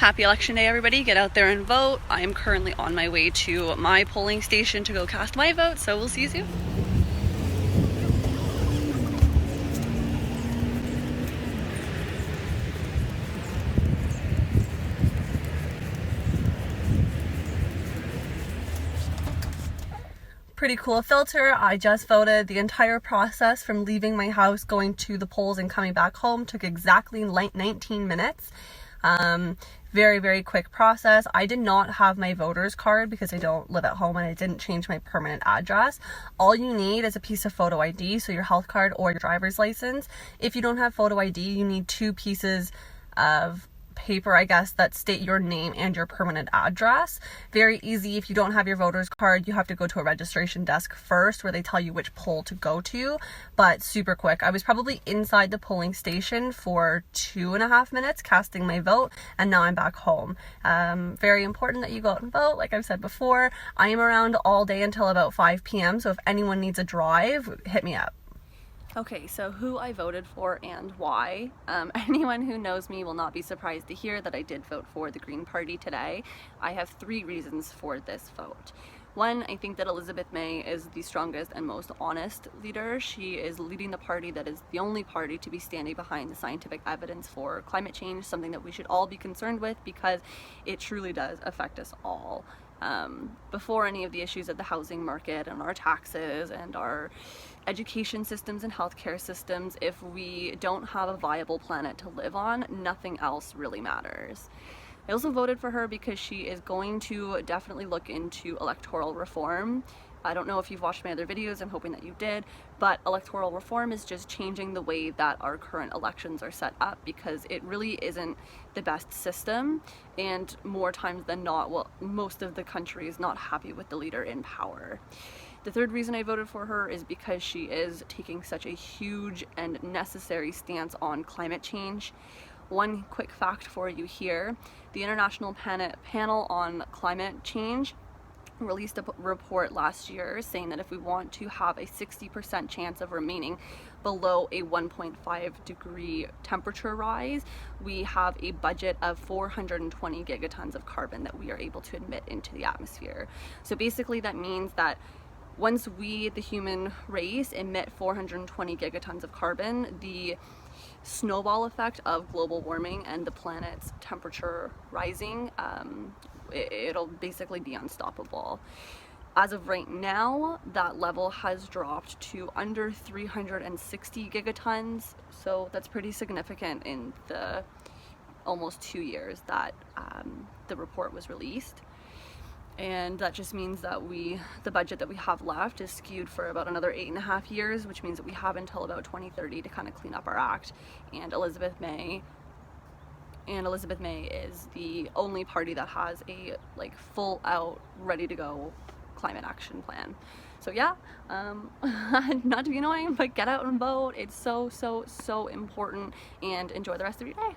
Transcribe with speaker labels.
Speaker 1: Happy election day, everybody. Get out there and vote. I am currently on my way to my polling station to go cast my vote, so we'll see you soon. Pretty cool filter. I just voted. The entire process from leaving my house, going to the polls, and coming back home took exactly 19 minutes. Very, very quick process. I did not have my voter's card because I don't live at home and I didn't change my permanent address. All you need is a piece of photo ID, so your health card or your driver's license. If you don't have photo ID, you need 2 pieces of paper, I guess, that state your name and your permanent address. Very easy. If you don't have your voter's card, you have to go to a registration desk first where they tell you which poll to go to, but super quick. I was probably inside the polling station for 2.5 minutes casting my vote, and now I'm back home. Very important that you go out and vote. Like I've said before, I am around all day until about 5 p.m. so if anyone needs a drive, hit me up. Okay, so who I voted for and why. Anyone who knows me will not be surprised to hear that I did vote for the Green Party today. I have 3 reasons for this vote. 1, I think that Elizabeth May is the strongest and most honest leader. She is leading the party that is the only party to be standing behind the scientific evidence for climate change, something that we should all be concerned with because it truly does affect us all. Before any of the issues of the housing market and our taxes and our education systems and healthcare systems, if we don't have a viable planet to live on, nothing else really matters. I also voted for her because she is going to definitely look into electoral reform. I don't know if you've watched my other videos, I'm hoping that you did, but electoral reform is just changing the way that our current elections are set up because it really isn't the best system, and more times than not, well, most of the country is not happy with the leader in power. The 3rd reason I voted for her is because she is taking such a huge and necessary stance on climate change. One quick fact for you here, the International Panel on Climate Change released a report last year saying that if we want to have a 60% chance of remaining below a 1.5 degree temperature rise, we have a budget of 420 gigatons of carbon that we are able to emit into the atmosphere. So basically that means that once we, the human race, emit 420 gigatons of carbon, the snowball effect of global warming and the planet's temperature rising, it'll basically be unstoppable. As of right now, that level has dropped to under 360 gigatons, so that's pretty significant in the almost 2 years that the report was released. And that just means that the budget that we have left is skewed for about another 8.5 years, which means that we have until about 2030 to kind of clean up our act. And Elizabeth May is the only party that has a full out, ready to go climate action plan. So yeah, not to be annoying, but get out and vote. It's so important, and enjoy the rest of your day.